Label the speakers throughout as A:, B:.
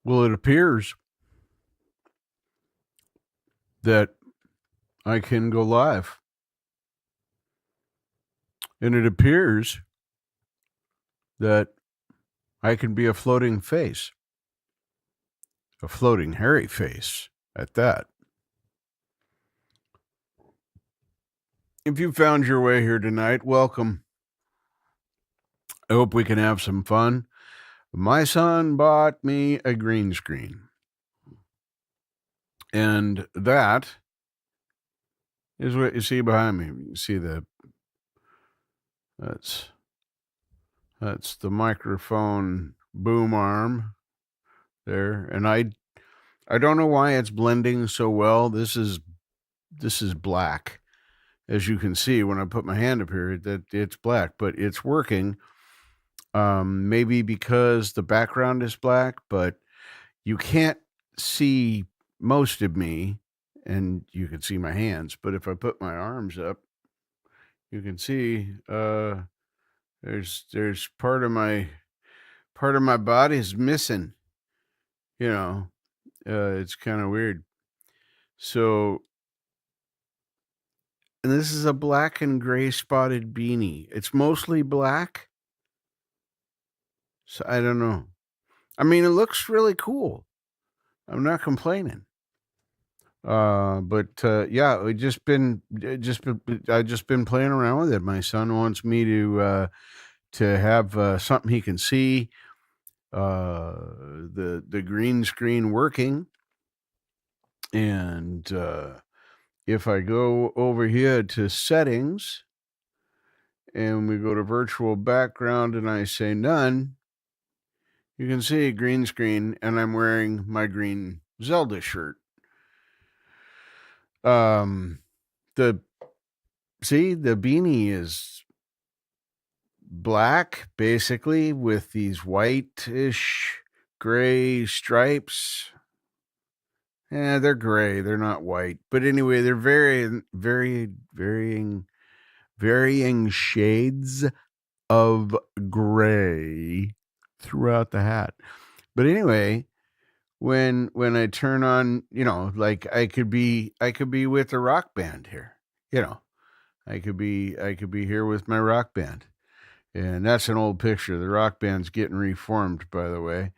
A: Well, it appears that I can go live. And it appears that I can be a floating face, a floating hairy face at that. If you found your way here tonight, welcome. I hope we can have some fun. My son bought me a green screen. And that is what you see behind me. You see that's that's the microphone boom arm there. And I don't know why it's blending so well. This is black. As you can see when I put my hand up here, that it's black, but it's working. Maybe because the background is black, but you can't see most of me, and you can see my hands. But if I put my arms up, you can see there's part of my body is missing. You know, it's kind of weird. So, and this is a black and gray spotted beanie. It's mostly black. So I don't know. I mean, it looks really cool. I'm not complaining. But yeah, I just been playing around with it. My son wants me to have something he can see. The green screen working, and if I go over here to settings, and we go to virtual background, and I say none, you can see green screen, and I'm wearing my green Zelda shirt. The the beanie is black basically with these whitish gray stripes. Yeah, they're gray, they're not white, but anyway, they're varying shades of gray throughout the hat. But anyway, when I turn on, like I could be with a rock band here. I could be here with my rock band. And that's an old picture. The rock band's getting reformed, by the way.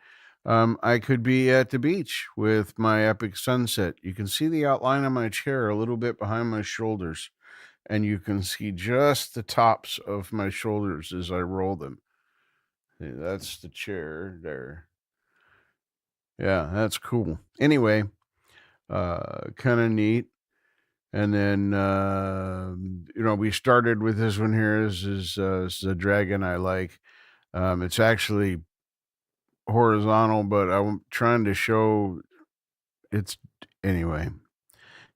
A: I could be at the beach with my epic sunset. You can see the outline of my chair a little bit behind my shoulders, and you can see just the tops of my shoulders as I roll them. See, that's the chair there. Yeah, that's cool. Anyway, kind of neat. And then we started with this one here. This is a dragon I like. It's actually horizontal, but I'm trying to show it's anyway.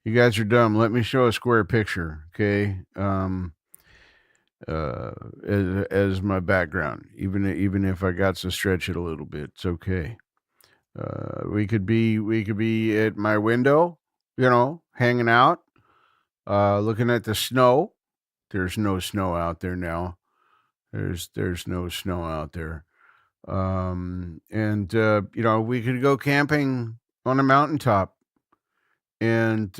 A: You guys are dumb. Let me show a square picture, okay? Uh, as my background, even if I got to stretch it a little bit, it's okay. We could be at my window, hanging out, looking at the snow. There's no snow out there now. There's no snow out there. And we could go camping on a mountaintop and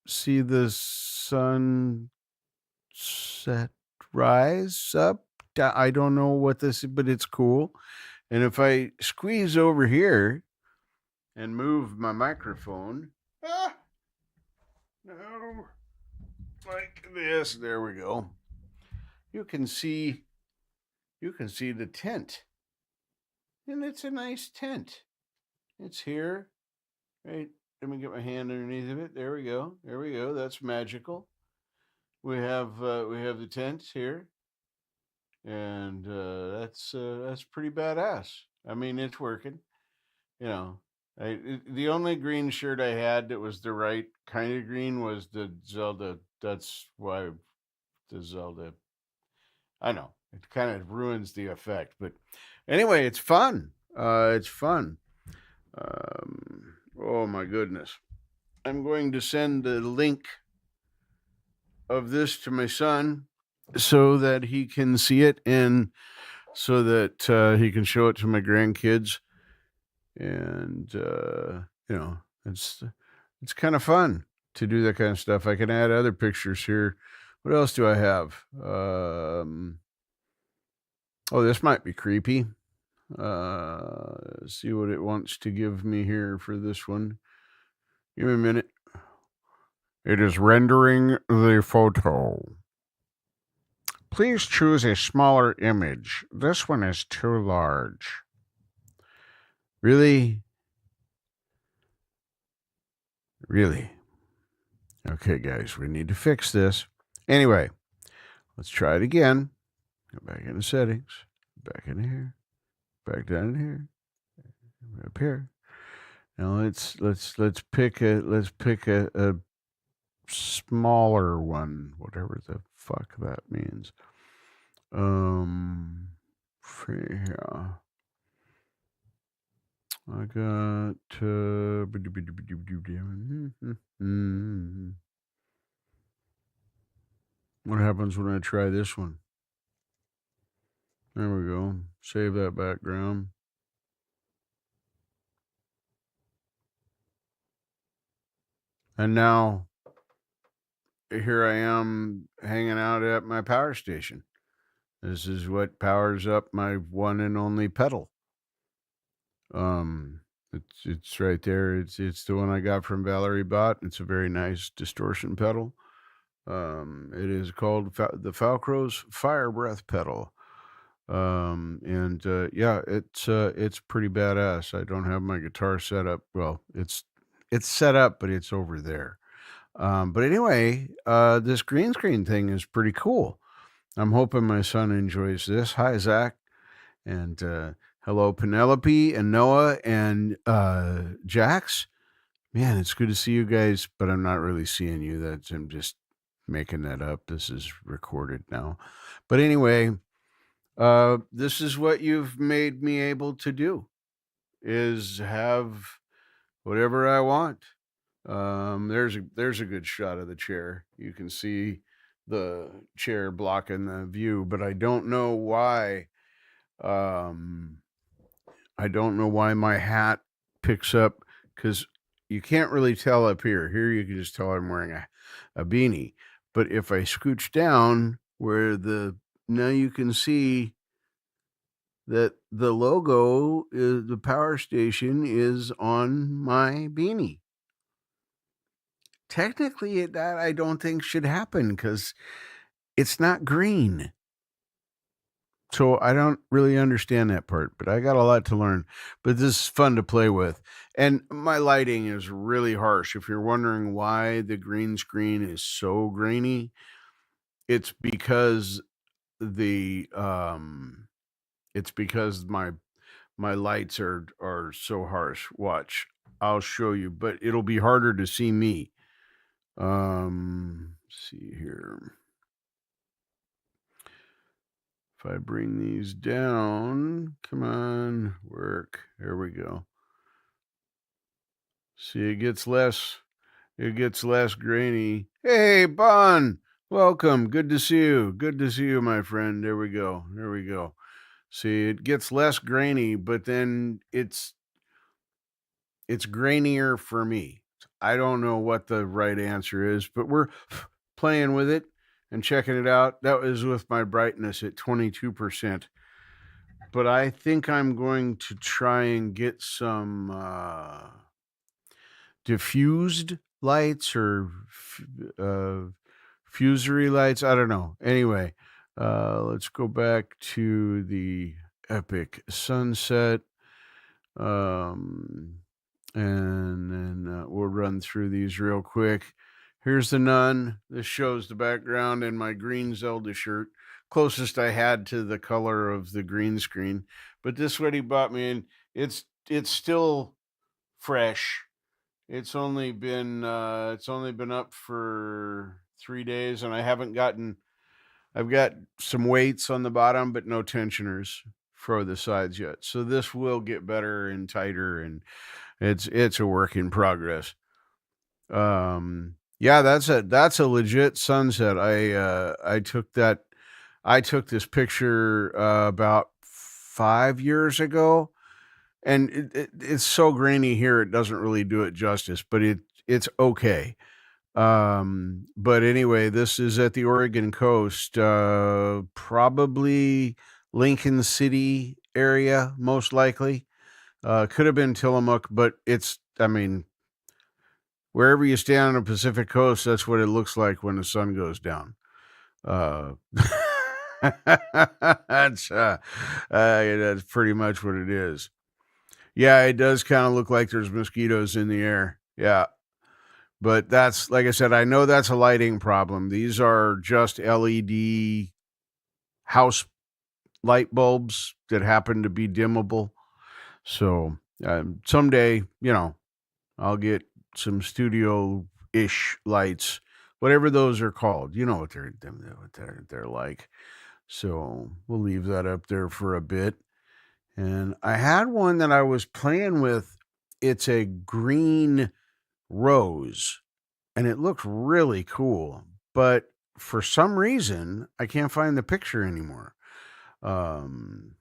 A: see the sun set, rise up. I don't know what this is, but it's cool. And if I squeeze over here and move my microphone, no, like this, there we go. You can see the tent, and it's a nice tent. It's here, right? Let me get my hand underneath of it. There we go. There we go. That's magical. We have the tent here, and that's pretty badass. I mean, it's working. You know, the only green shirt I had that was the right kind of green was the Zelda. That's why the Zelda. I know it kind of ruins the effect, but anyway, it's fun. It's fun. Oh my goodness! I'm going to send the link of this to my son so that he can see it and so that he can show it to my grandkids. and it's kind of fun to do that kind of stuff. I can add other pictures here. What else do I have? Oh, this might be creepy. See what it wants to give me here for this one. Give me a minute. It is rendering the photo. Please choose a smaller image. This one is too large. Really? Really? Okay, guys, we need to fix this. Anyway, let's try it again. Go back into settings. Back in here. Back down in here. Up here. Now let's pick a smaller one, whatever the fuck that means. Yeah. I got what happens when I try this one? There we go. Save that background. And now here I am hanging out at my power station. This is what powers up my one and only pedal. It's right there. It's the one I got from Valerie Bott. It's a very nice distortion pedal. It is called the Falcrow's Fire Breath pedal. Yeah, it's pretty badass. I don't have my guitar set up. Well, it's set up, but it's over there. But anyway, this green screen thing is pretty cool. I'm hoping my son enjoys this. Hi, Zach. And hello, Penelope and Noah and Jax. Man, it's good to see you guys, but I'm not really seeing you. I'm just making that up. This is recorded now. But anyway, this is what you've made me able to do, is have whatever I want. There's a good shot of the chair. You can see the chair blocking the view, but I don't know why. I don't know why my hat picks up, because you can't really tell up here. Here you can just tell I'm wearing a beanie. But if I scooch down where now you can see that the logo is the power station is on my beanie. Technically, that I don't think should happen because it's not green. So I don't really understand that part, but I got a lot to learn. But this is fun to play with. And my lighting is really harsh. If you're wondering why the green screen is so grainy, it's because my lights are so harsh. Watch. I'll show you, but it'll be harder to see me. See here. If I bring these down, come on, work. There we go. See, it gets less grainy. Hey, Bon, welcome. Good to see you. Good to see you, my friend. There we go. See, it gets less grainy, but then it's grainier for me. I don't know what the right answer is, but we're playing with it and checking it out. That was with my brightness at 22%. But I think I'm going to try and get some diffused lights or fusery lights. I don't know. Anyway, let's go back to the Epic Sunset. And then we'll run through these real quick. Here's the Nun. This shows the background in my green Zelda shirt, closest I had to the color of the green screen. But this is what he bought me, and it's still fresh. It's only been up for 3 days, and I've got some weights on the bottom, but no tensioners for the sides yet. So this will get better and tighter, and it's a work in progress. Yeah, that's a legit sunset. I took this picture about 5 years ago, and it's so grainy here, it doesn't really do it justice, but it's okay. But anyway, this is at the Oregon coast, probably Lincoln City area, most likely. Could have been Tillamook, but I mean, wherever you stand on the Pacific coast, that's what it looks like when the sun goes down. Uh, that's pretty much what it is. Yeah, it does kind of look like there's mosquitoes in the air. Yeah. But that's, like I said, I know that's a lighting problem. These are just LED house light bulbs that happen to be dimmable. So someday, I'll get some studio-ish lights, whatever those are called. You know what they're like. So we'll leave that up there for a bit. And I had one that I was playing with. It's a green rose, and it looks really cool. But for some reason, I can't find the picture anymore. And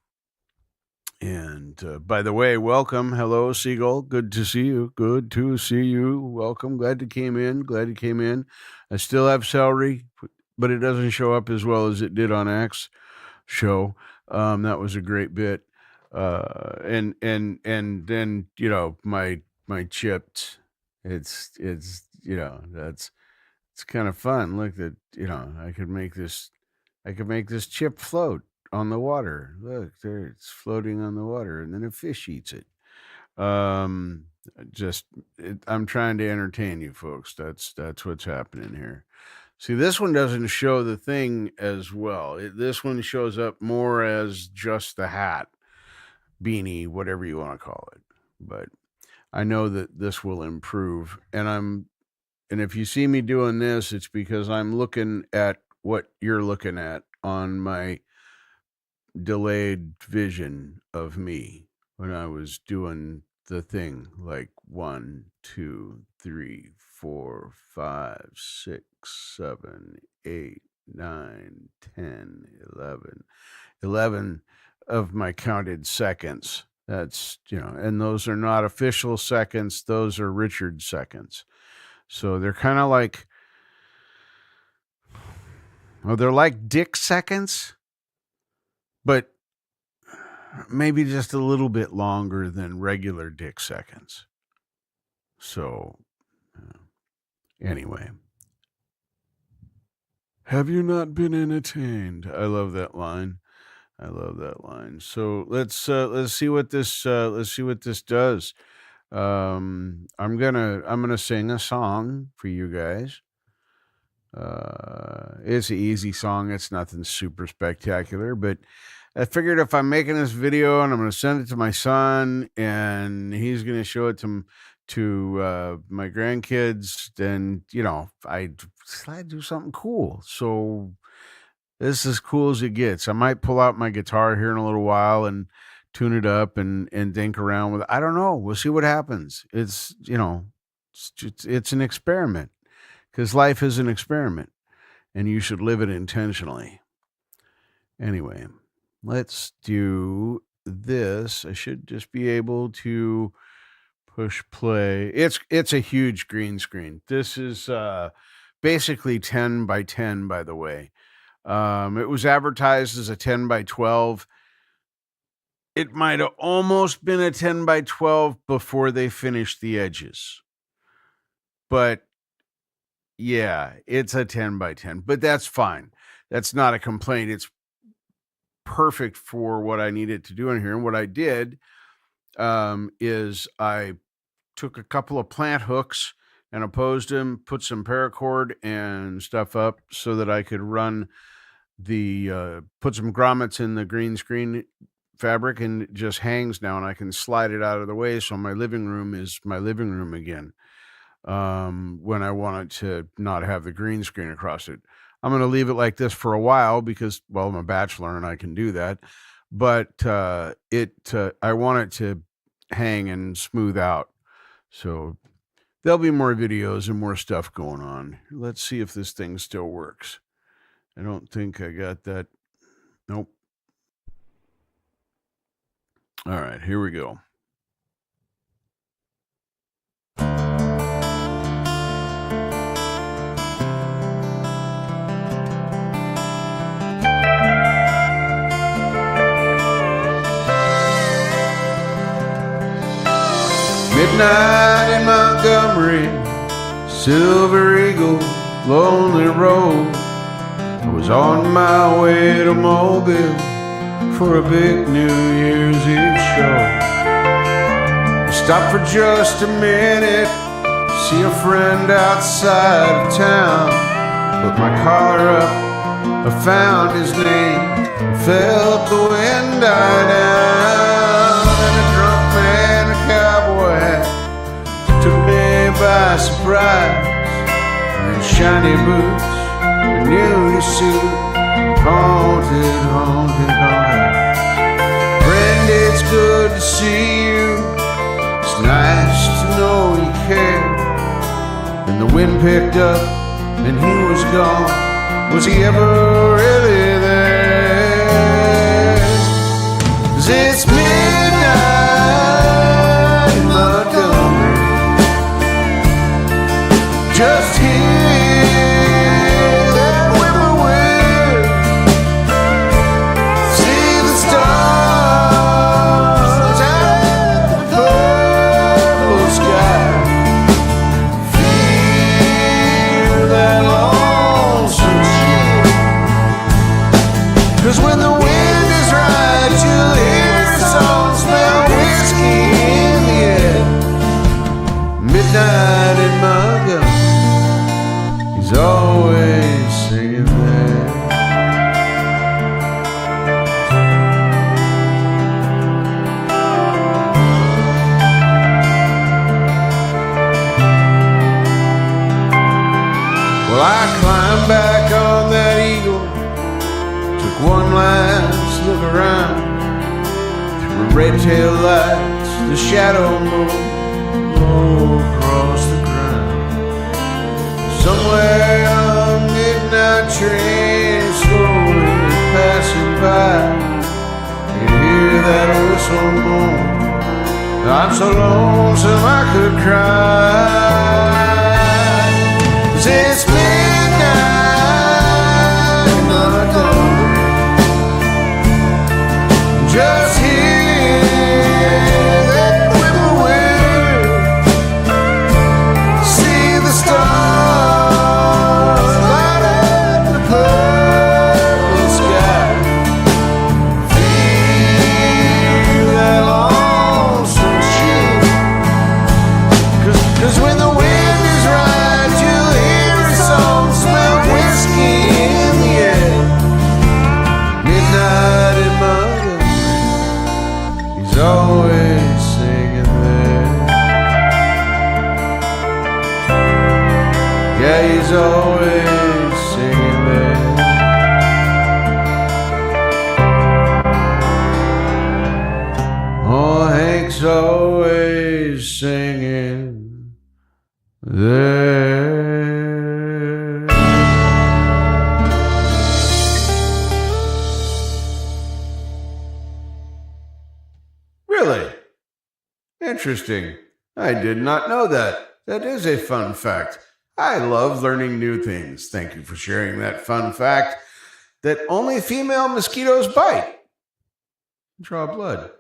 A: by the way, welcome. Hello, Seagull. Good to see you. Good to see you. Welcome. Glad you came in. Glad you came in. I still have celery, but it doesn't show up as well as it did on X show. That was a great bit. And then my chips. It's that's it's kind of fun. Look that I could make this chip float on the water. Look, there it's floating on the water, and then a fish eats it. Um, I'm trying to entertain you folks. That's what's happening here. See, this one doesn't show the thing as well. This one shows up more as just the hat, beanie, whatever you want to call it. But I know that this will improve, and if you see me doing this, it's because I'm looking at what you're looking at on my delayed vision of me when I was doing the thing, like 1, 2, 3, 4, 5, 6, 7, 8, 9, 10, 11 of my counted seconds. That's, and those are not official seconds, those are Richard seconds. So they're kind of like, well, they're like Dick seconds, but maybe just a little bit longer than regular Dick seconds. So, anyway. Have you not been entertained? I love that line. So let's see what this does. I'm gonna sing a song for you guys. It's an easy song. It's nothing super spectacular, but I figured if I'm making this video and I'm going to send it to my son and he's going to show it to my grandkids, then I do something cool. So this is as cool as it gets. I might pull out my guitar here in a little while and tune it up and dink around with it. I don't know. We'll see what happens. It's it's an experiment. Because life is an experiment, and you should live it intentionally. Anyway, let's do this. I should just be able to push play. It's a huge green screen. This is basically 10 by 10, by the way. It was advertised as a 10 by 12. It might have almost been a 10 by 12 before they finished the edges. But yeah, it's a 10 by 10, but that's fine. That's not a complaint. It's perfect for what I needed to do in here. And what I did is I took a couple of plant hooks and opposed them, put some paracord and stuff up so that I could run put some grommets in the green screen fabric, and it just hangs now, and I can slide it out of the way. So my living room is my living room again. When I want it to not have the green screen across it. I'm going to leave it like this for a while because, well, I'm a bachelor and I can do that. But I want it to hang and smooth out. So there'll be more videos and more stuff going on. Let's see if this thing still works. I don't think I got that. Nope. All right, here we go. Midnight in Montgomery, Silver Eagle, lonely road. I was on my way to Mobile for a big New Year's Eve show. I stopped for just a minute, see a friend outside of town. Put my collar up, I found his name, felt the wind die down. And a drunk man, a cowboy hat, took me by surprise. And shiny boots, a new suit, haunted, haunted heart. Friend, it's good to see you. It's nice to know you care. And the wind picked up and he was gone. Was he ever really there? 'Cause it's midnight in Montgomery, just hear that whippoorwill, see the stars and the purple sky, feel that lonesome chill. 'Cause when the wind is right, you'll hear a song, smell whiskey in the air. Midnight in Montgomery, he's always singing there. Well, I climbed back on that eagle, took one last look around. Through red tail lights, the shadow moved low across the ground. Somewhere on a midnight train slowly passing by, you hear that whistle moan. I'm so lonesome I could cry. 'Cause it's midnight in Montgomery, just hear that whippoorwill, see the stars light up the purple sky, feel that lonesome chill. 'Cause when the wind is right, you'll hear a song, smell whiskey in the air. Midnight in Montgomery, he's always singing there. Yeah, he's always singing there. Oh, Hank's always singing there. Really? Interesting. I did not know that. That is a fun fact. I love learning new things. Thank you for sharing that fun fact that only female mosquitoes bite. Draw blood.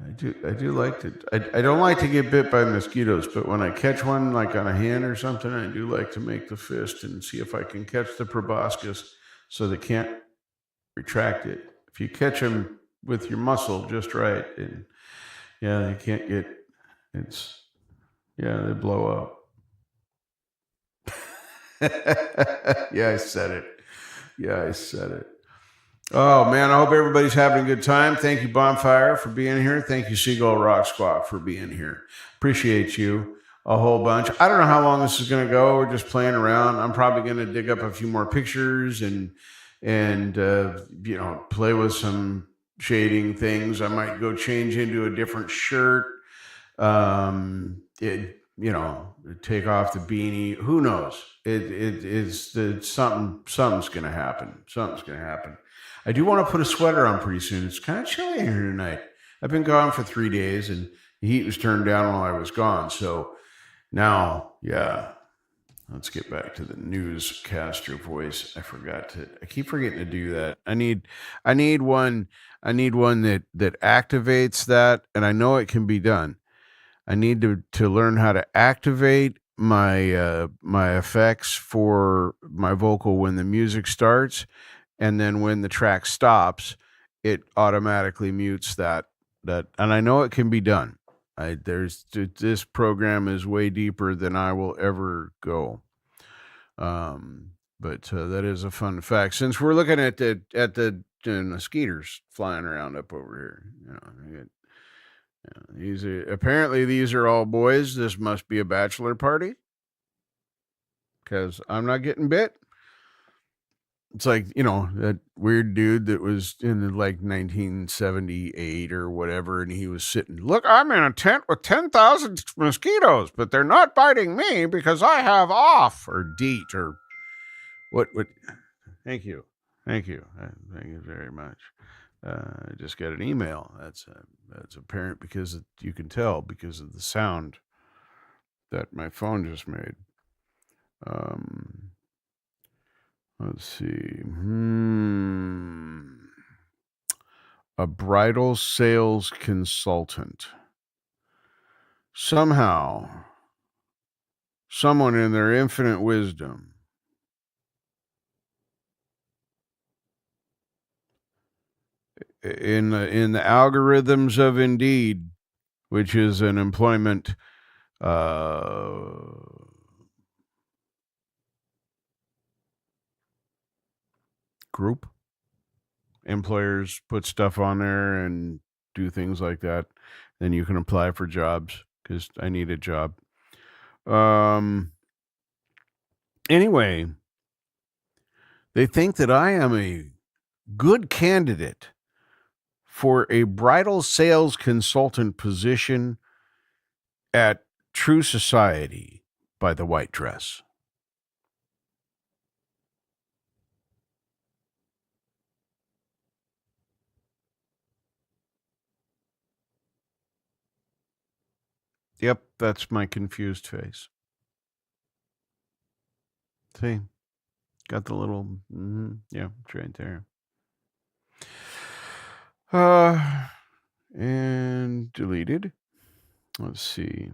A: I do like to. I don't like to get bit by mosquitoes, but when I catch one, like on a hand or something, I do like to make the fist and see if I can catch the proboscis so they can't retract it. If you catch them with your muscle just right, and yeah, they can't get. They blow up. Yeah, I said it. Oh man, I hope everybody's having a good time. Thank you, Bonfire, for being here. Thank you, Seagull Rock Squad, for being here. Appreciate you a whole bunch. I don't know how long this is going to go. We're just playing around. I'm probably going to dig up a few more pictures and play with some shading things. I might go change into a different shirt. Take off the beanie. Who knows? It's something's going to happen. Something's going to happen. I do want to put a sweater on pretty soon. It's kind of chilly in here tonight. I've been gone for 3 days and the heat was turned down while I was gone. So now, yeah, Let's get back to the newscaster voice. I keep forgetting to do that. I need one that activates that, and I know it can be done. I need to learn how to activate my effects for my vocal when the music starts, and then when the track stops, it automatically mutes that. And I know it can be done. This program is way deeper than I will ever go. But that is a fun fact. Since we're looking at the skeeters flying around up over here, these are all boys. This must be a bachelor party because I'm not getting bit. It's like, that weird dude that was in like 1978 or whatever, and he was sitting, look, I'm in a tent with 10,000 mosquitoes, but they're not biting me because I have off or DEET or what. Thank you. Thank you. Thank you very much. I just got an email. That's apparent because you can tell because of the sound that my phone just made. Let's see. A bridal sales consultant. Somehow, someone in their infinite wisdom in the algorithms of Indeed, which is an employment group. Employers put stuff on there and do things like that. Then you can apply for jobs because I need a job. Anyway, they think that I am a good candidate for a bridal sales consultant position at True Society by the White Dress. Yep, that's my confused face. See, got the little, yeah, it's right there. And deleted. Let's see.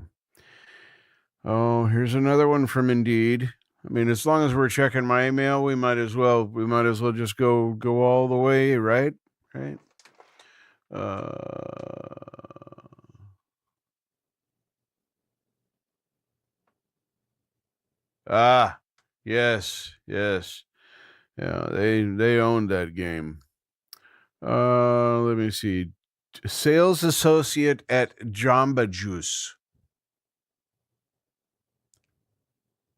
A: Oh, here's another one from Indeed. I mean, as long as we're checking my email, we might as well just go all the way, right? Right. Yes. Yeah, they owned that game. Let me see. Sales associate at Jamba Juice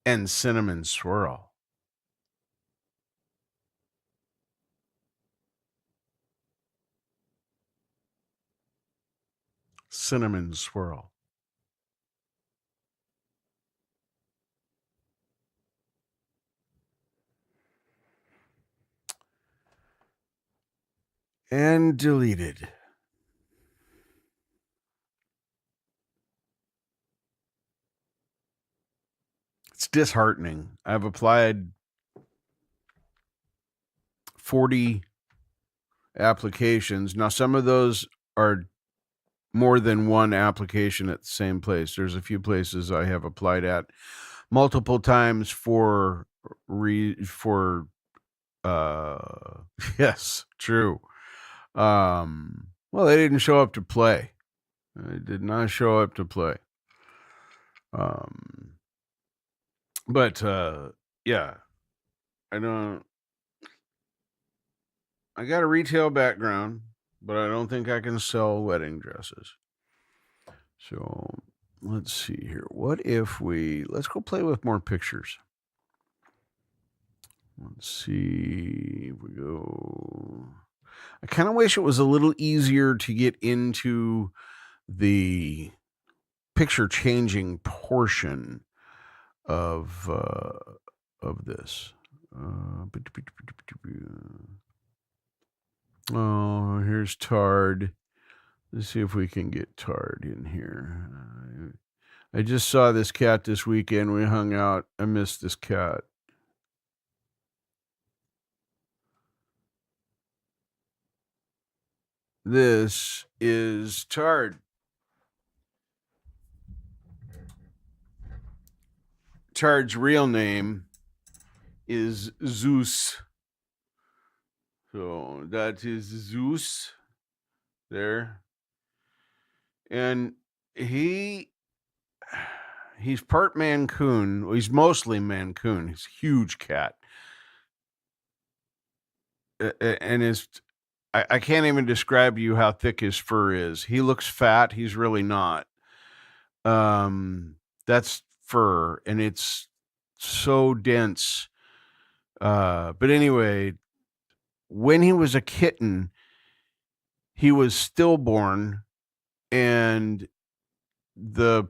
A: and Cinnamon Swirl. Cinnamon Swirl. And deleted. It's disheartening. I've applied 40 applications. Now, some of those are more than one application at the same place. There's a few places I have applied at multiple times for yes, true. Well, they didn't show up to play. They did not show up to play. But yeah, I got a retail background, but I don't think I can sell wedding dresses. So let's see here. What if let's go play with more pictures. Let's see if we go. I kind of wish it was a little easier to get into the picture changing portion of this. Oh, here's Tard. Let's see if we can get Tard in here. I just saw this cat this weekend. We hung out. I missed this cat. This is Tard. Tard's real name is Zeus. So that is Zeus there. And he's part Mancoon. Well, he's mostly Mancoon. He's a huge cat. And I can't even describe to you how thick his fur is. He looks fat. He's really not. That's fur, and it's so dense. But anyway, when he was a kitten, he was stillborn, and the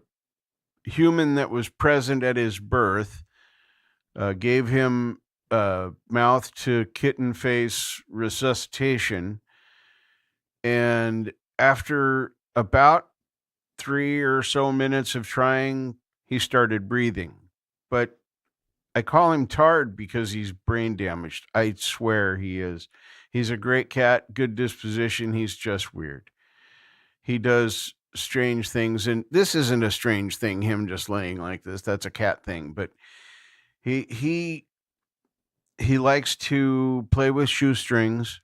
A: human that was present at his birth gave him mouth to kitten face resuscitation. And after about 3 or so minutes of trying, he started breathing. But I call him Tard because he's brain damaged. I swear he is. He's a great cat, good disposition. He's just weird. He does strange things, and this isn't a strange thing, him just laying like this. That's a cat thing, but he likes to play with shoestrings.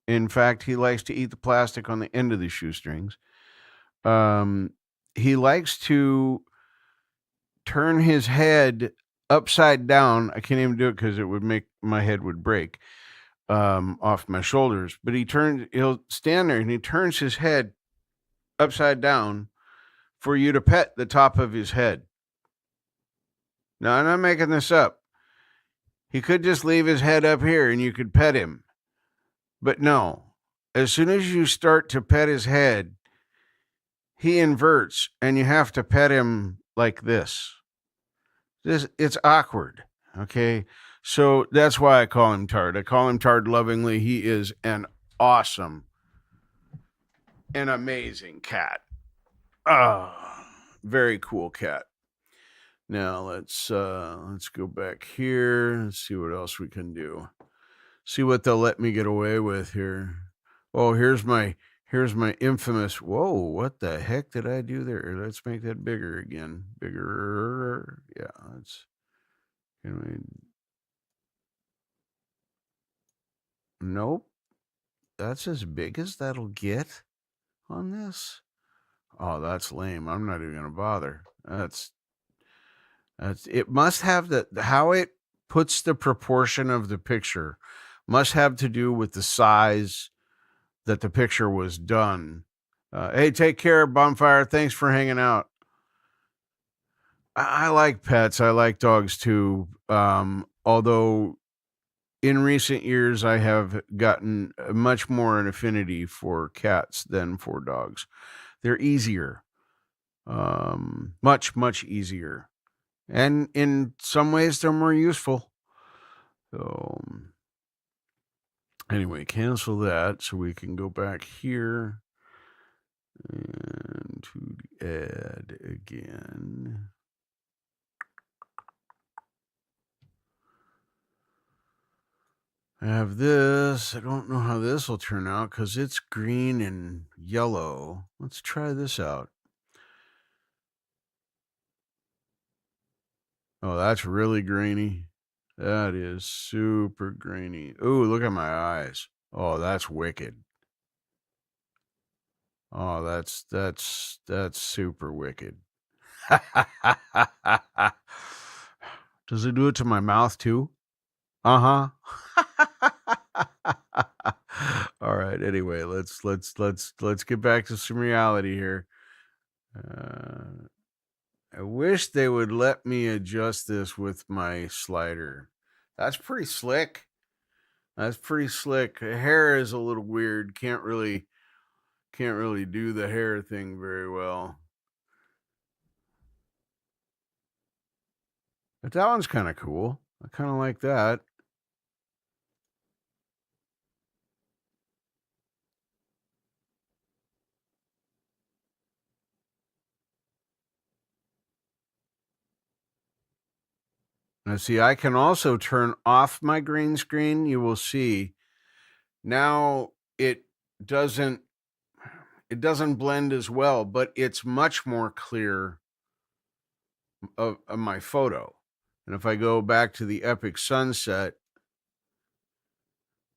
A: In fact, he likes to eat the plastic on the end of the shoestrings. He likes to turn his head upside down. I can't even do it because it would make my head would break off my shoulders. But he'll stand there and he turns his head upside down for you to pet the top of his head. Now, I'm not making this up. He could just leave his head up here and you could pet him. But no, as soon as you start to pet his head, he inverts and you have to pet him like this. It's awkward. Okay. So that's why I call him Tard. I call him Tard lovingly. He is an awesome and amazing cat. Very cool cat. Now let's go back here and see what else we can do. See what they'll let me get away with here. Oh, here's my infamous. Whoa, what the heck did I do there? Let's make that bigger again. Bigger. Yeah, nope. That's as big as that'll get on this. Oh, that's lame. I'm not even gonna bother. That's it must have how it puts the proportion of the picture must have to do with the size that the picture was done. Hey, take care, Bonfire. Thanks for hanging out. I like pets. I like dogs too. Although in recent years, I have gotten much more an affinity for cats than for dogs. They're easier, much easier, and in some ways, they're more useful. So, anyway, cancel that so we can go back here and to add again. I have this. I don't know how this will turn out because it's green and yellow. Let's try this out. Oh, that's really grainy. That is super grainy. Ooh, look at my eyes. Oh, that's wicked. Oh, that's super wicked. Does it do it to my mouth too? Uh-huh. All right. Anyway, let's get back to some reality here. I wish they would let me adjust this with my slider. That's pretty slick. Hair is a little weird. Can't really do the hair thing very well. But that one's kind of cool. I kind of like that. Now, see, I can also turn off my green screen. You will see now doesn't it doesn't blend as well, but it's much more clear of my photo. And if I go back to the epic sunset,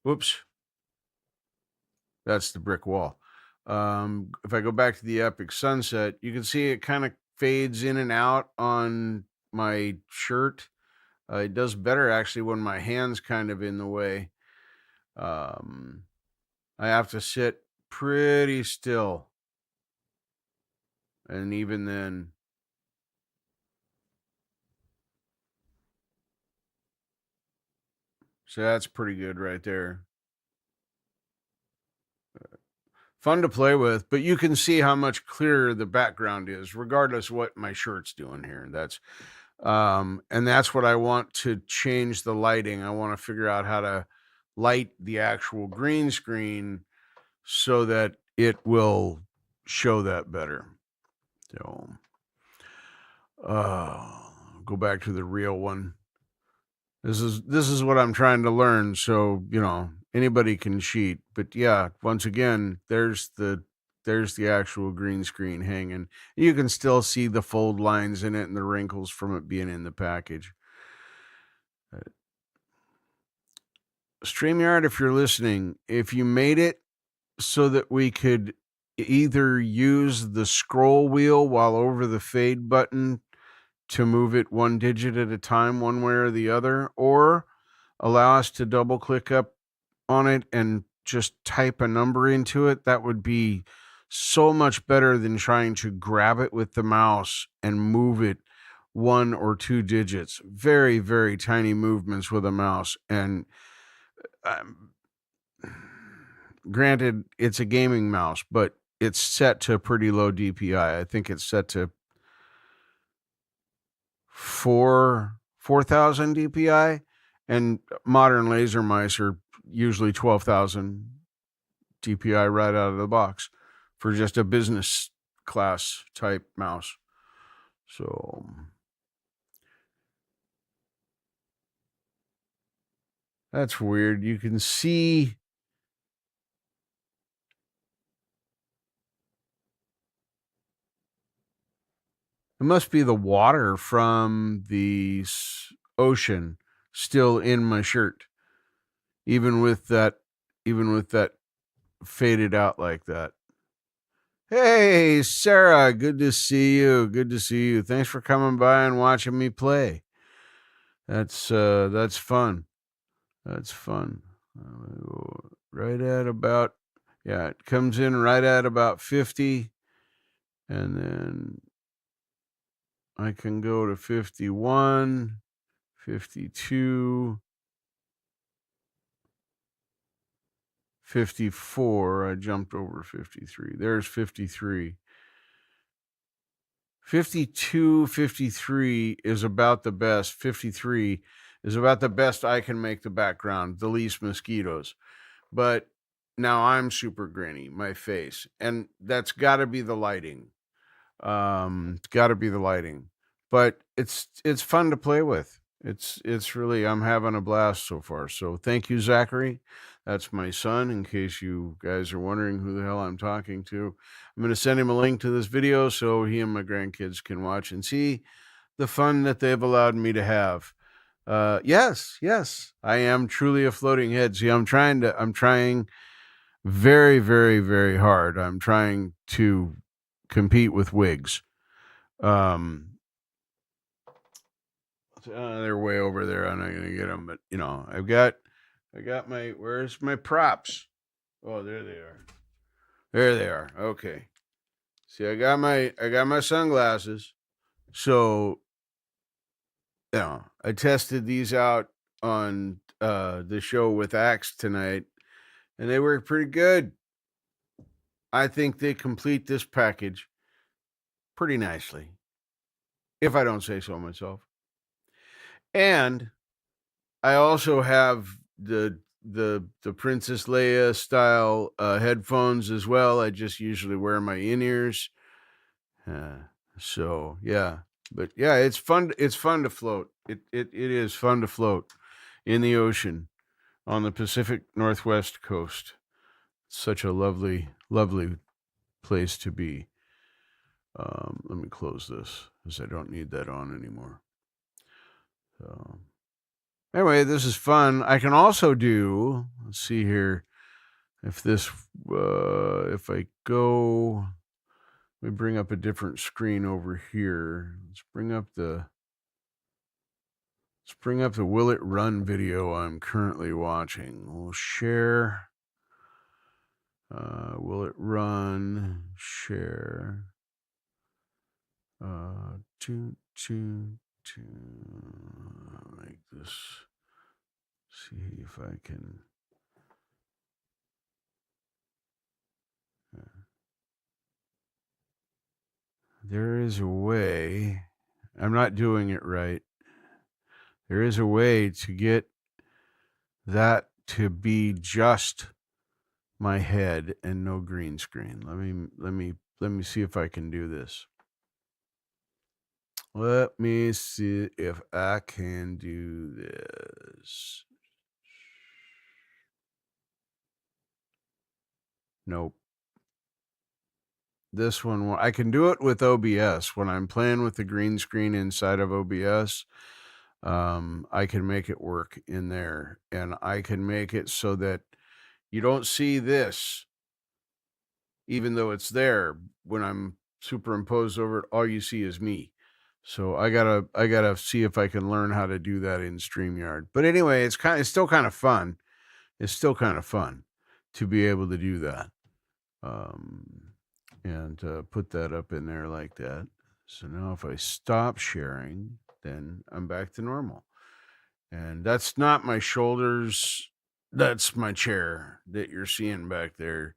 A: whoops, that's the brick wall. If I go back to the epic sunset, you can see it kind of fades in and out on my shirt. It does better actually when my hand's kind of in the way. I have to sit pretty still. And even then, so that's pretty good right there. Fun to play with, but you can see how much clearer the background is, regardless what my shirt's doing here. And that's what I want to change the lighting. I want to figure out how to light the actual green screen so that it will show that better. So, go back to the real one. This is what I'm trying to learn. So, anybody can cheat, but yeah, once again, there's the actual green screen hanging. You can still see the fold lines in it and the wrinkles from it being in the package. StreamYard, if you're listening, if you made it so that we could either use the scroll wheel while over the fade button to move it one digit at a time, one way or the other, or allow us to double click up on it and just type a number into it, that would be so much better than trying to grab it with the mouse and move it one or two digits. Very, very tiny movements with a mouse. And granted, it's a gaming mouse, but it's set to a pretty low DPI. I think it's set to 4,000 DPI, and modern laser mice are usually 12,000 DPI right out of the box for just a business class type mouse. So that's weird. You can see it must be the water from the ocean still in my shirt, even with that faded out like that. Hey, Sarah, good to see you. Good to see you. Thanks for coming by and watching me play. That's fun. That's fun. Right at about, yeah, it comes in right at about 50, and then I can go to 51, 52, 54. I jumped over 53. There's 53. 52, 53 is about the best. 53 is about the best I can make the background, the least mosquitoes. But now I'm super grainy, my face, and that's got to be the lighting. It's got to be the lighting, but it's fun to play with. It's really, I'm having a blast so far. So thank you, Zachary. That's my son, in case you guys are wondering who the hell I'm talking to. I'm going to send him a link to this video so he and my grandkids can watch and see the fun that they've allowed me to have. Yes, I am truly a floating head. See, I'm trying very, very, very hard. I'm trying to compete with wigs. They're way over there. I'm not gonna get them, but I got my. Where's my props? Oh, there they are. There they are. Okay. See, I got my sunglasses. So, I tested these out on the show with Axe tonight, and they work pretty good. I think they complete this package pretty nicely, if I don't say so myself. And I also have the Princess Leia style headphones as well. I just usually wear my in-ears. So yeah, But yeah, it's fun. It's fun to float. It is fun to float in the ocean on the Pacific Northwest coast. Such a lovely, lovely place to be. Let me close this because I don't need that on anymore. So anyway, this is fun. I can also do. Let's see here. If this, if I go, let me bring up a different screen over here. Let's bring up the Will It Run video I'm currently watching. We'll share. Will It Run? Share. To make this. See if I can. There is a way. I'm not doing it right. There is a way to get that to be just my head and no green screen. Let me see if I can do this. Let me see if I can do this. Nope. This one, I can do it with OBS. When I'm playing with the green screen inside of OBS, I can make it work in there, and I can make it so that you don't see this, even though it's there. When I'm superimposed over it, all you see is me. So I gotta see if I can learn how to do that in StreamYard. But anyway, it's still kind of fun. It's still kind of fun to be able to do that, and put that up in there like that. So now if I stop sharing, then I'm back to normal. And that's not my shoulders. That's my chair that you're seeing back there.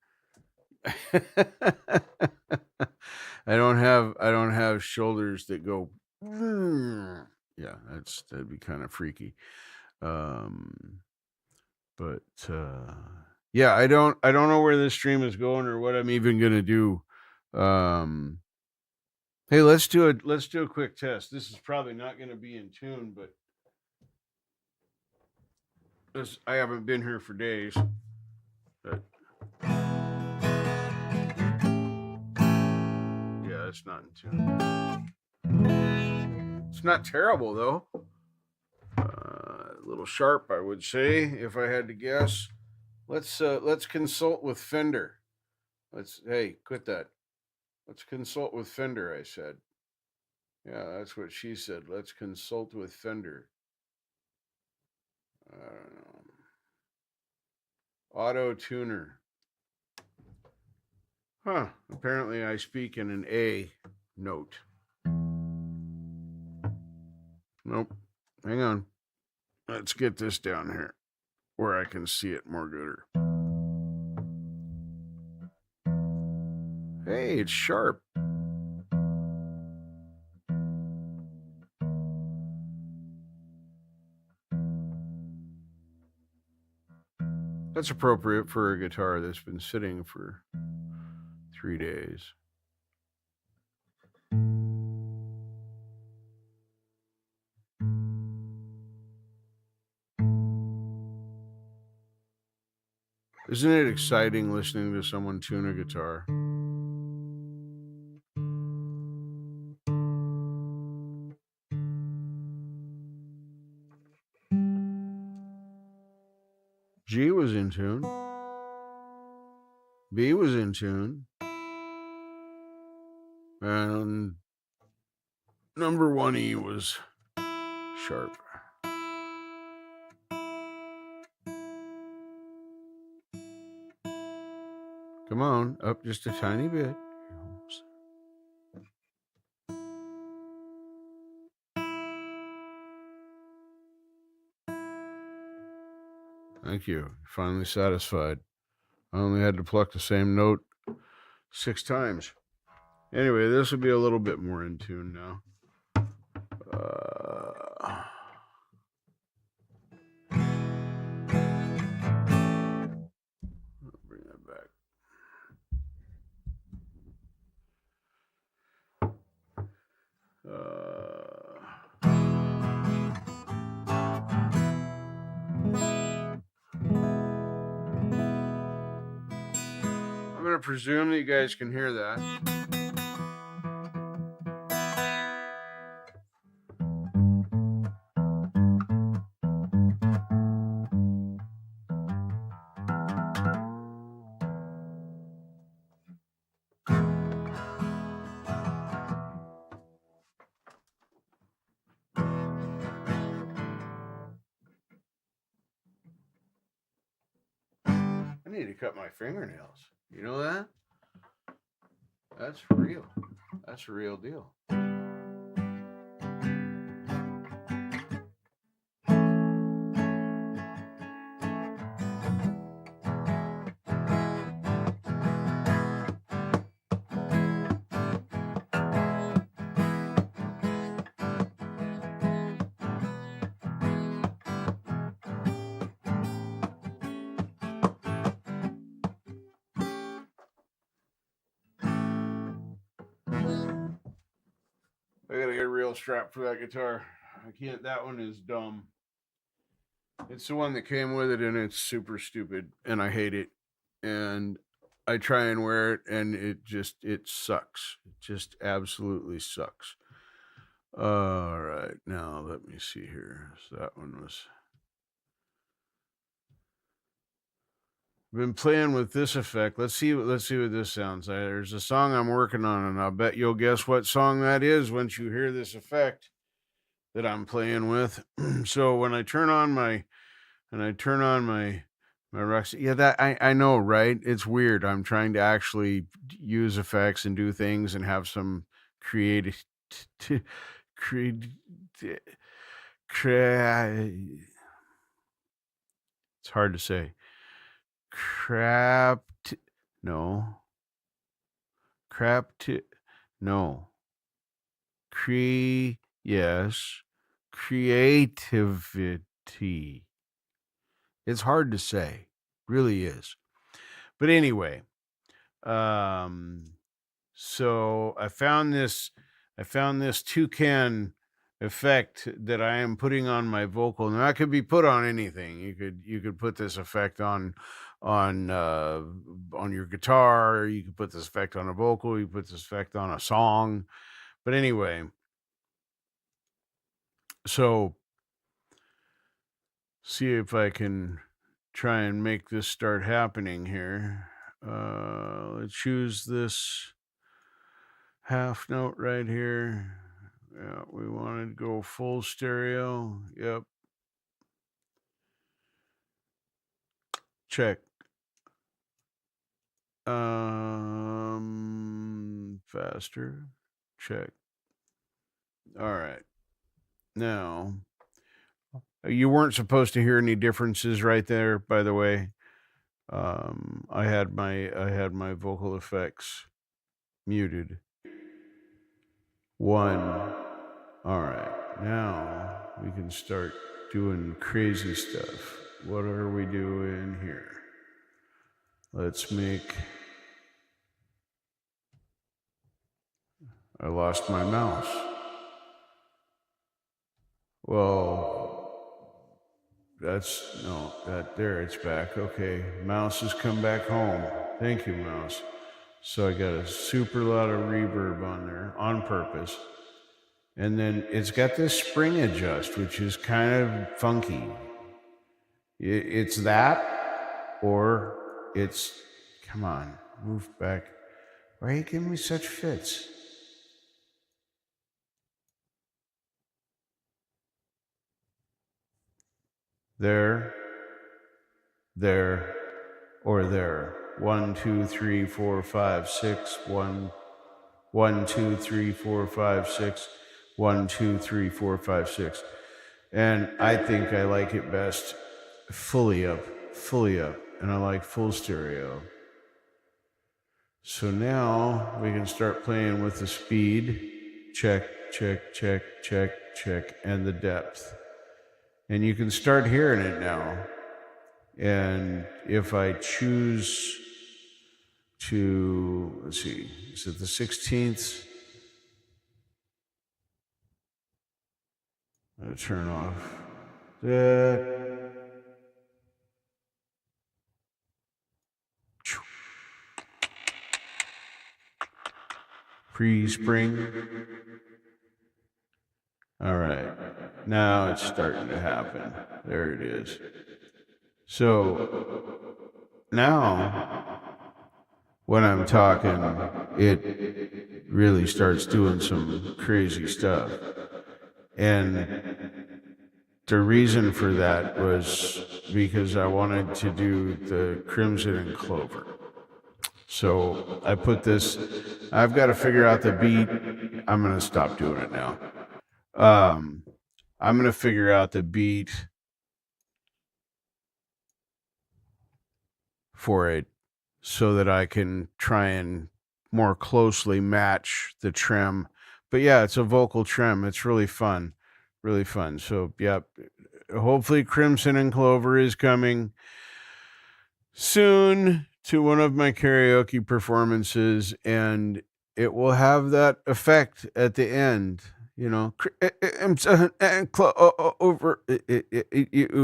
A: I don't have shoulders that go. Yeah, that'd be kind of freaky. But yeah, I don't know where this stream is going or what I'm even gonna do. Hey, let's do a quick test. This is probably not gonna be in tune, but I haven't been here for days. But yeah, it's not in tune. It's not terrible though. A little sharp, I would say, if I had to guess. Let's consult with Fender. Hey, quit that. Let's consult with Fender, I said. Yeah, that's what she said. Let's consult with Fender. I don't know. Auto tuner. Huh. Apparently I speak in an A note. Nope. Hang on. Let's get this down here where I can see it more gooder. Hey, it's sharp. That's appropriate for a guitar that's been sitting for 3 days. Isn't it exciting listening to someone tune a guitar? G was in tune. B was in tune. And number 1E was sharp. Come on, up just a tiny bit. Thank you. Finally satisfied. I only had to pluck the same note 6 times. Anyway, this will be a little bit more in tune now. I'll bring that back. going to presume that you guys can hear that. I need to cut my fingernails. You know that? That's real. That's a real deal. I gotta get a real strap for that guitar. I can't. That one is dumb. It's the one that came with it, and it's super stupid, and I hate it. And I try and wear it, and it sucks. It just absolutely sucks. All right, now let me see here. So that one was. Been playing with this effect. Let's see what this sounds like. There's a song I'm working on, and I'll bet you'll guess what song that is once you hear this effect that I'm playing with. So when I turn on my Roxy, yeah, that I know, right? It's weird. I'm trying to actually use effects and do things and have some creative create. It's hard to say. No. Yes. Creativity. It's hard to say. Really is. But anyway, so I found this toucan effect that I am putting on my vocal. Now that could be put on anything. You could put this effect on your guitar. You could put this effect on a vocal. You put this effect on a song. But anyway, so see if I can try and make this start happening here. Let's choose this half note right here. Yeah, we want to go full stereo. Yep. Check. Faster. Check. All right. Now, you weren't supposed to hear any differences right there, by the way. I had my vocal effects muted. 1. All right. Now we can start doing crazy stuff. What are we doing here? Let's make. I lost my mouse. Well, there, it's back. Okay, mouse has come back home. Thank you, mouse. So I got a super lot of reverb on there on purpose. And then it's got this spring adjust, which is kind of funky. It's that, or it's, come on, move back. Why are you giving me such fits? There, or there. 1, 2, 3, 4, 5, 6. 1, 2, 3, 4, 5, 6. 1, 2, 3, 4, 5, 6. And I think I like it best fully up, and I like full stereo. So now we can start playing with the speed. Check, check, check, check, check, and the depth. And you can start hearing it now. And if I choose to, let's see, is it the 16th? I'm going to turn off that. pre-spring. All right. Now it's starting to happen. There it is. So now when I'm talking, it really starts doing some crazy stuff. And the reason for that was because I wanted to do the Crimson and Clover. So I put this, I've got to figure out the beat. I'm going to stop doing it now. I'm going to figure out the beat for it so that I can try and more closely match the trem. But yeah, it's a vocal trem. It's really fun. Really fun. So, yeah, hopefully Crimson and Clover is coming soon to one of my karaoke performances, and it will have that effect at the end. You know, over.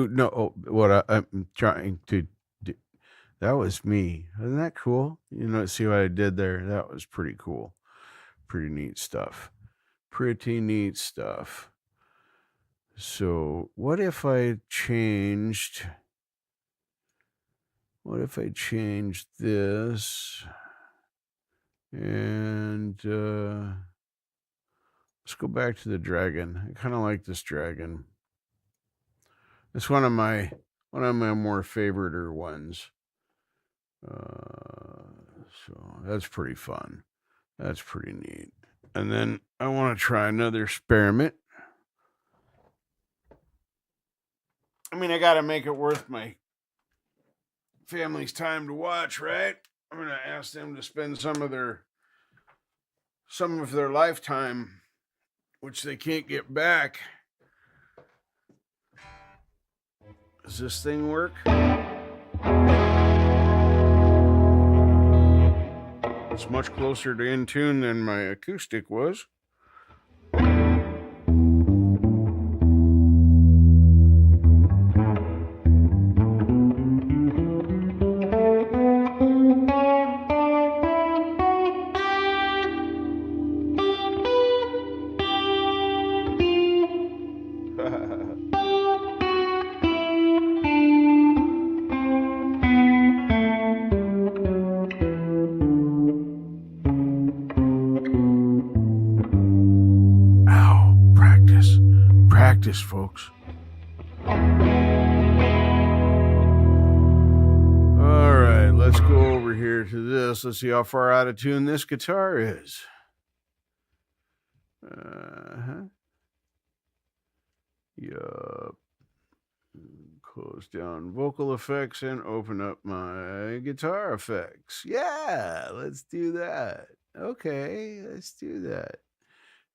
A: No, what I'm trying to do. That was me. Isn't that cool? You know, see what I did there? That was pretty cool. Pretty neat stuff. Pretty neat stuff. So, what if I changed this? And let's go back to the dragon. I kind of like this dragon. It's one of my more favoriter ones. So that's pretty fun. That's pretty neat. And then I want to try another experiment. I mean, I got to make it worth my family's time to watch, right? I'm going to ask them to spend some of their lifetime, which they can't get back. Does this thing work? It's much closer to in tune than my acoustic was. Practice, folks. All right, let's go over here to this. Let's see how far out of tune this guitar is. Yup. Close down vocal effects and open up my guitar effects. Yeah, let's do that. Okay, let's do that.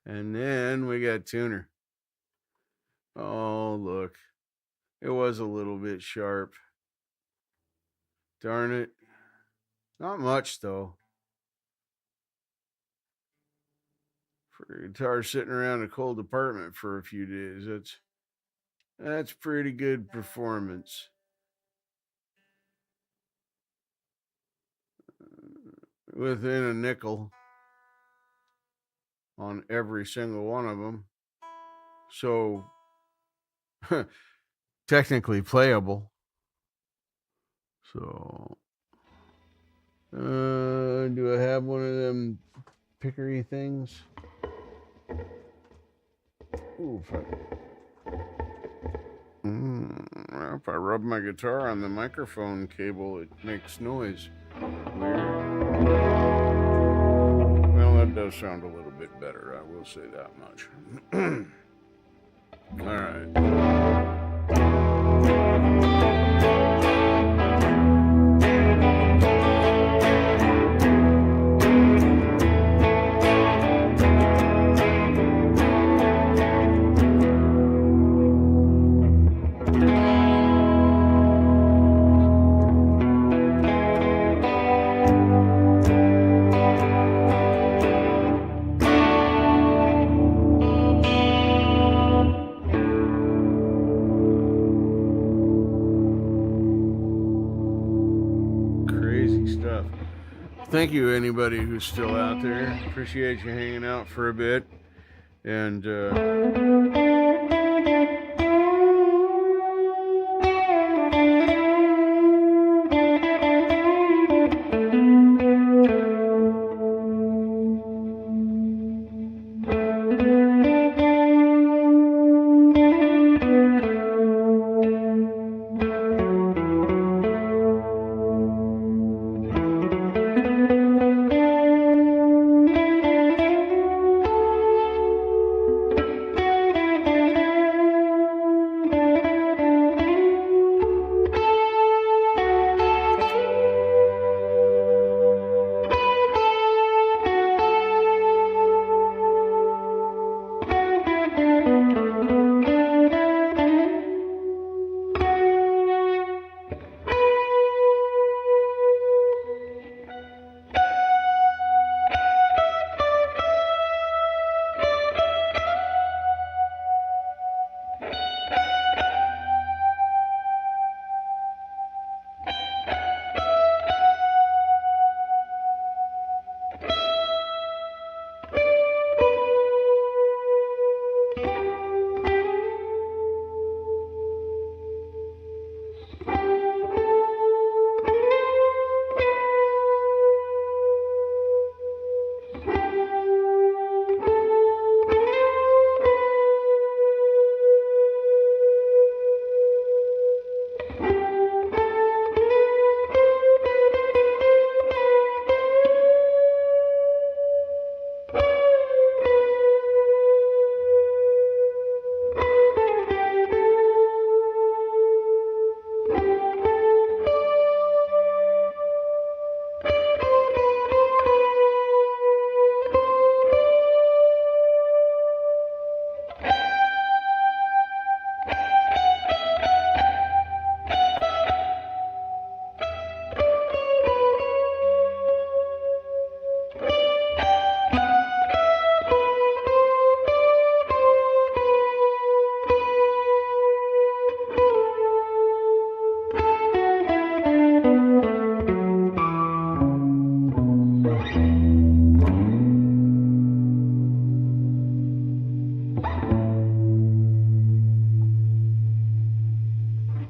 A: And then we got tuner. Oh, look. It was a little bit sharp. Darn it. Not much, though. For a guitar sitting around a cold apartment for a few days, that's pretty good performance. Within a nickel on every single one of them. So, technically playable. So, do I have one of them pickery things? Ooh, if I rub my guitar on the microphone cable, it makes noise. Weird. Well, that does sound a little bit better, I will say that much. All right. thank you, anybody who's still out there. Appreciate you hanging out for a bit. And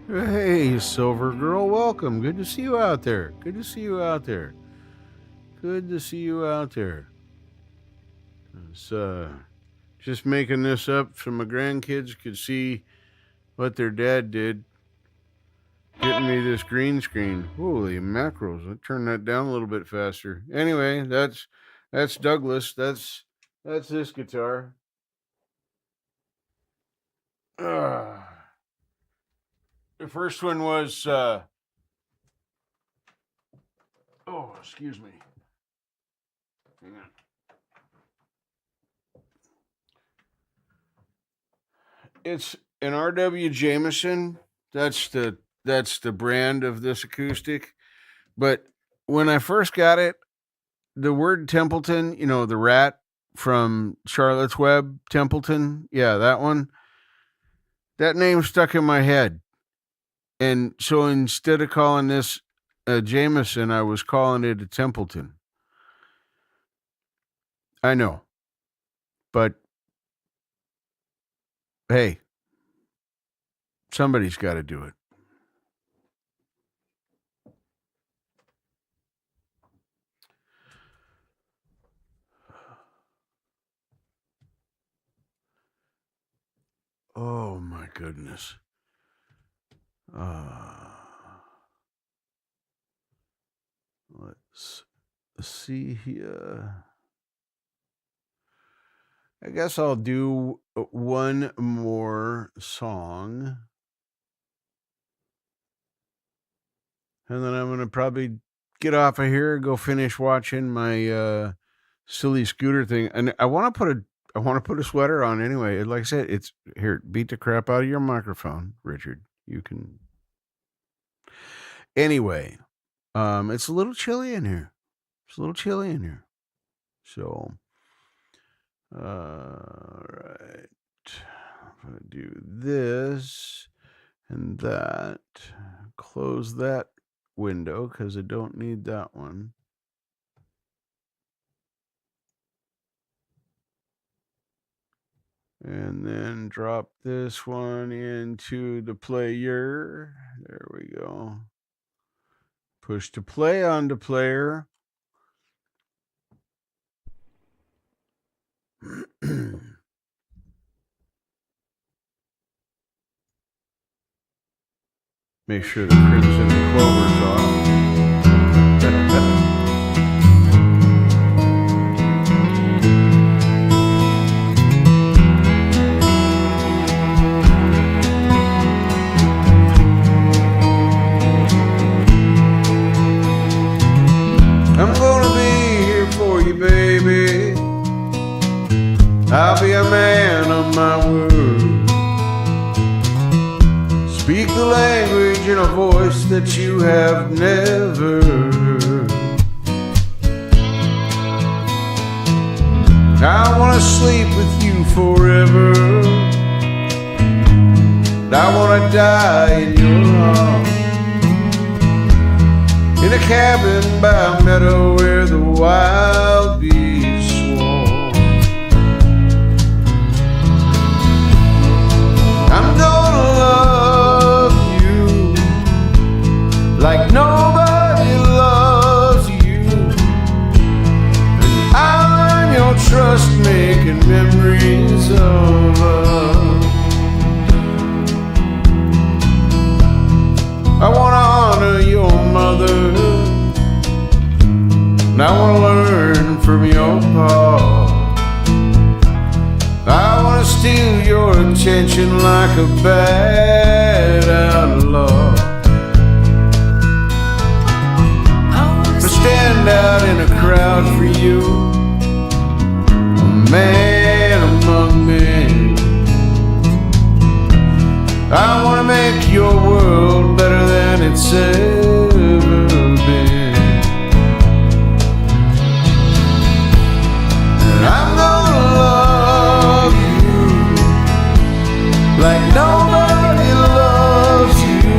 A: hey, Silver Girl, welcome. Good to see you out there. Good to see you out there. Good to see you out there. It's just making this up so my grandkids could see what their dad did, getting me this green screen. Holy mackerels! I turn that down a little bit faster. Anyway, that's Douglas. That's this guitar. The first one was oh, excuse me. Hang on. It's an RW Jameson. That's the brand of this acoustic. But when I first got it, the word Templeton, you know, the rat from Charlotte's Web, Templeton, yeah, that one. That name stuck in my head. And so instead of calling this a Jameson, I was calling it a Templeton. I know. But hey, somebody's got to do it. Oh my goodness. Let's see here. I guess I'll do one more song. And then I'm going to probably get off of here, go finish watching my silly scooter thing. And I want to put a sweater on anyway. Like I said, it's here, beat the crap out of your microphone, Richard. You can. Anyway, it's a little chilly in here. It's a little chilly in here. So, all right. I'm going to do this and that. Close that window because I don't need that one. And then drop this one into the player. There we go. Push to play on the player. Make sure the crimson clover's off. I'm gonna be here for you, baby. I'll be a man of my word. Speak the language in a voice that you have never heard. I wanna sleep with you forever. I wanna die in your arms, in a cabin by a meadow where the wild bees swarm. I'm gonna love you like nobody loves you, and I'll earn your trust making memories of us. I wanna honor your mother, and I wanna learn from your pa. I wanna steal your attention like a bad outlaw. To stand out in a crowd for you, a man among men. I wanna make your world better than it's ever been. And I'm gonna love you like nobody loves you,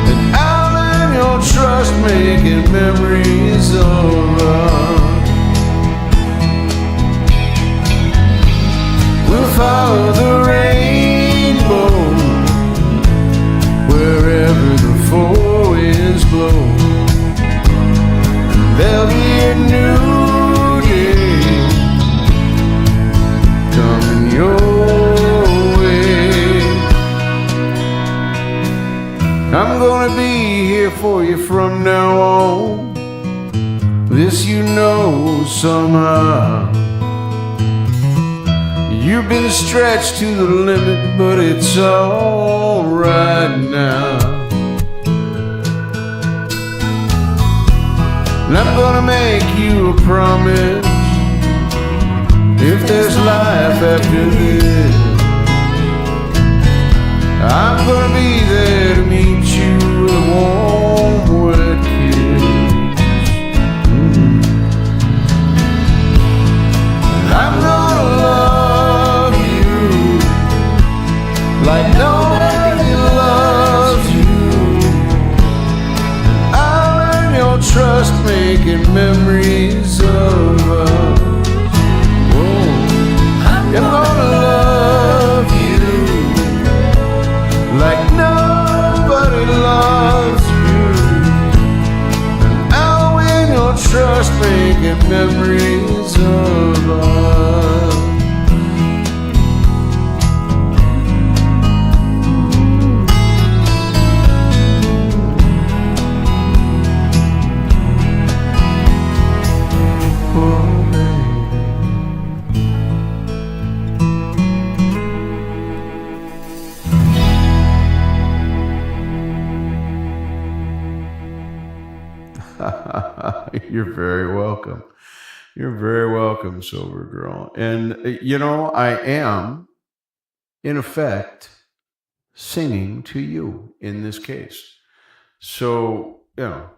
A: and I'll earn your trust making memories of us. We'll follow the rainbow wherever the four winds blow. There'll be a new day coming your way. I'm gonna be here for you from now on. This you know somehow. You've been stretched to the limit, but it's all right now. And I'm gonna make you a promise. If there's life after this, I'm gonna be there to meet you with a warm, wet kiss. And I'm gonna love you like nobody loves you. I'll earn your trust making memories of us. Whoa. I'm gonna love you like nobody loves you, and I'll win your trust making memories of us. You're very welcome. You're very welcome, Sober Girl. And, you know, I am, in effect, singing to you in this case. So, you know,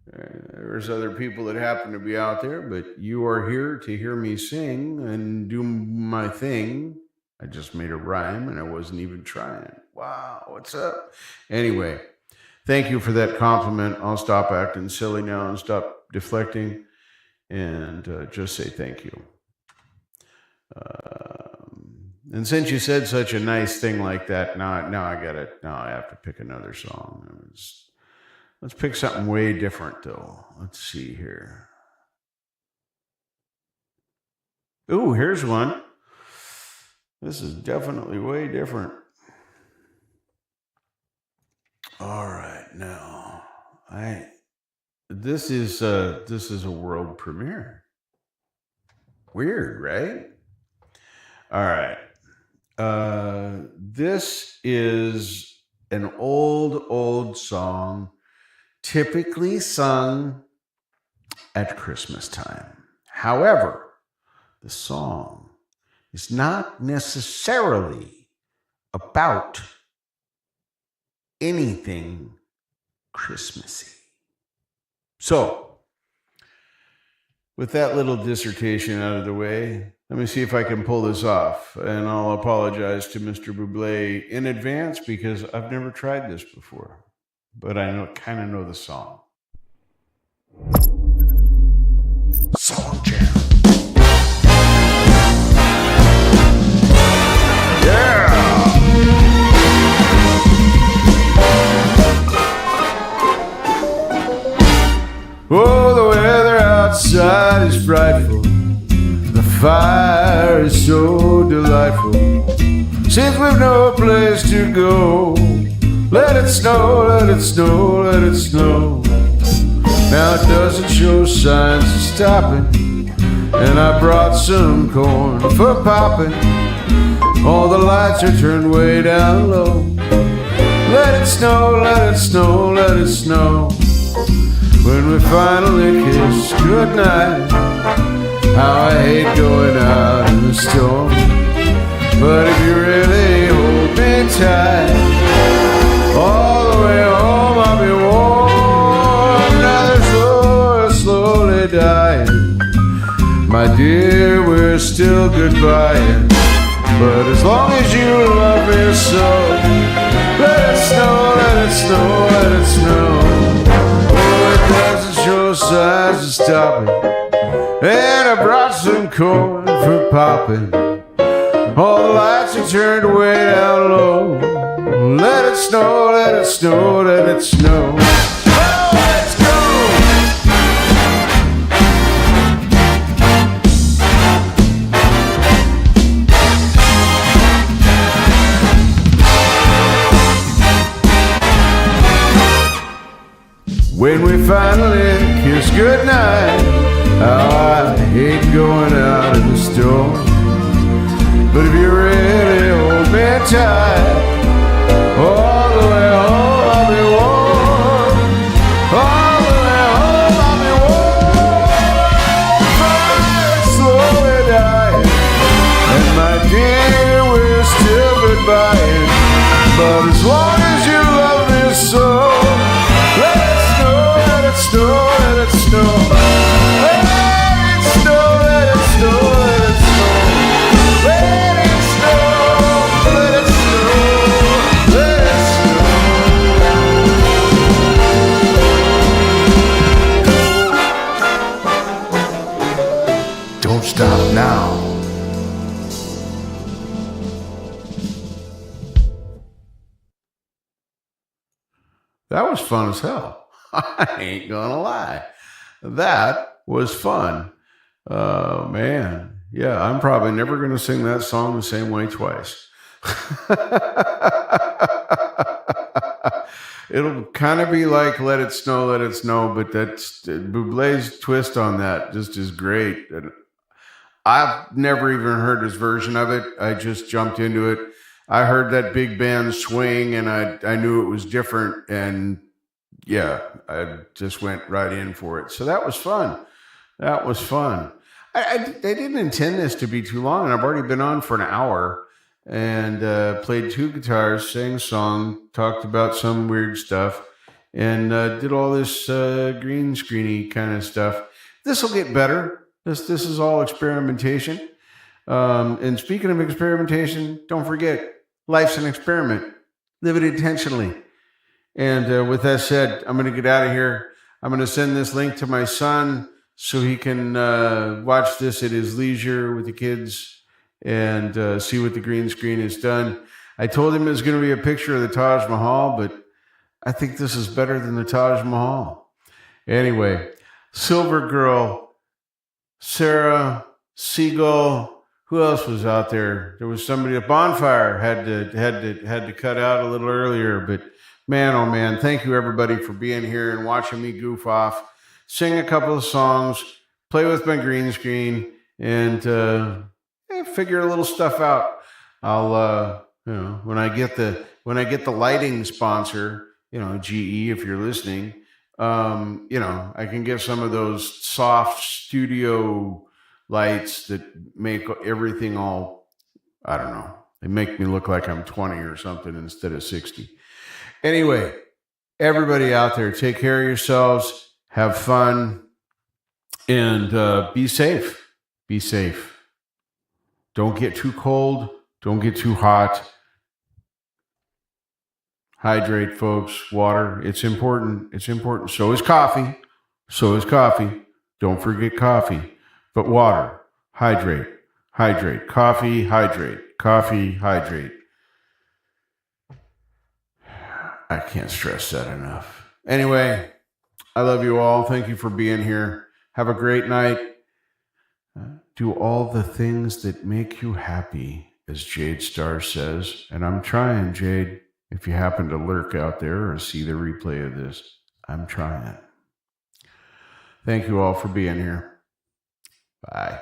A: there's other people that happen to be out there, but you are here to hear me sing and do my thing. I just made a rhyme and I wasn't even trying. Wow, what's up? Anyway, thank you for that compliment. I'll stop acting silly now and stop deflecting and just say thank you. And since you said such a nice thing like that, now I get it. Now I have to pick another song. Let's pick something way different, though. Let's see here. Ooh, here's one. This is definitely way different. All right, now this is a world premiere. Weird, right? All right. This is an old song, typically sung at Christmas time. However, the song is not necessarily about anything Christmassy. So, with that little dissertation out of the way, let me see if I can pull this off. And I'll apologize to Mr. Bublé in advance because I've never tried this before. But I kind of know the song. Song Jam. Yeah! Oh, the weather outside is frightful. The fire is so delightful. Since we've no place to go, let it snow, let it snow, let it snow. Now it doesn't show signs of stopping, and I brought some corn for popping. All the lights are turned way down low. Let it snow, let it snow, let it snow. When we finally kiss goodnight, how I hate going out in the storm. But if you really hold me tight, all the way home I'll be warm. Now they're slowly dying. My dear, we're still goodbying. But as long as you love me so, let it snow, let it snow, let it snow. Oh, it doesn't show signs of stopping, and I brought some corn for popping. All the lights are turned way down low. Let it snow, let it snow, let it snow. Oh, let's go! When we finally kiss goodnight, how I hate going out in the storm. But if you really hold me tight, all the way home I'll be warm. All the way home I'll be warm. Fire slowly dying, and my dear, we're still goodbying. But as long as you love me so, let it snow, let it snow, let it snow. Let it snow, let it snow, let it snow. Let it snow, let it snow, let it snow. Don't stop now. That was fun as hell. I ain't gonna lie. That was fun. Oh, man. Yeah, I'm probably never going to sing that song the same way twice. It'll kind of be like Let It Snow, but that's Bublé's twist on that just is great. And I've never even heard his version of it. I just jumped into it. I heard that big band swing, and I knew it was different, and yeah, I just went right in for it. So that was fun. That was fun. I didn't intend this to be too long, and I've already been on for an hour and played two guitars, sang a song, talked about some weird stuff, and did all this green screeny kind of stuff. This will get better. This is all experimentation. And speaking of experimentation, don't forget, life's an experiment. Live it intentionally. And with that said, I'm going to get out of here. I'm going to send this link to my son so he can watch this at his leisure with the kids. and see what the green screen has done. I told him it was going to be a picture of the Taj Mahal, but I think this is better than the Taj Mahal. Anyway, Silver Girl, Sarah, Seagull, who else was out there? There was somebody at Bonfire had to cut out a little earlier, but man, oh man, thank you everybody for being here and watching me goof off, sing a couple of songs, play with my green screen, and figure a little stuff out. I'll when I get the lighting sponsor, GE, if you're listening, I can get some of those soft studio lights that make everything all, I don't know, they make me look like I'm 20 or something instead of 60. Anyway, everybody out there, take care of yourselves, have fun, and be safe. Be safe. Don't get too cold. Don't get too hot. Hydrate, folks. Water, it's important. It's important. So is coffee. So is coffee. Don't forget coffee. But water, hydrate, hydrate. Coffee, hydrate. Coffee, hydrate. I can't stress that enough. Anyway, I love you all. Thank you for being here. Have a great night. Do all the things that make you happy, as Jade Star says. And I'm trying, Jade. If you happen to lurk out there or see the replay of this, I'm trying. Thank you all for being here. Bye.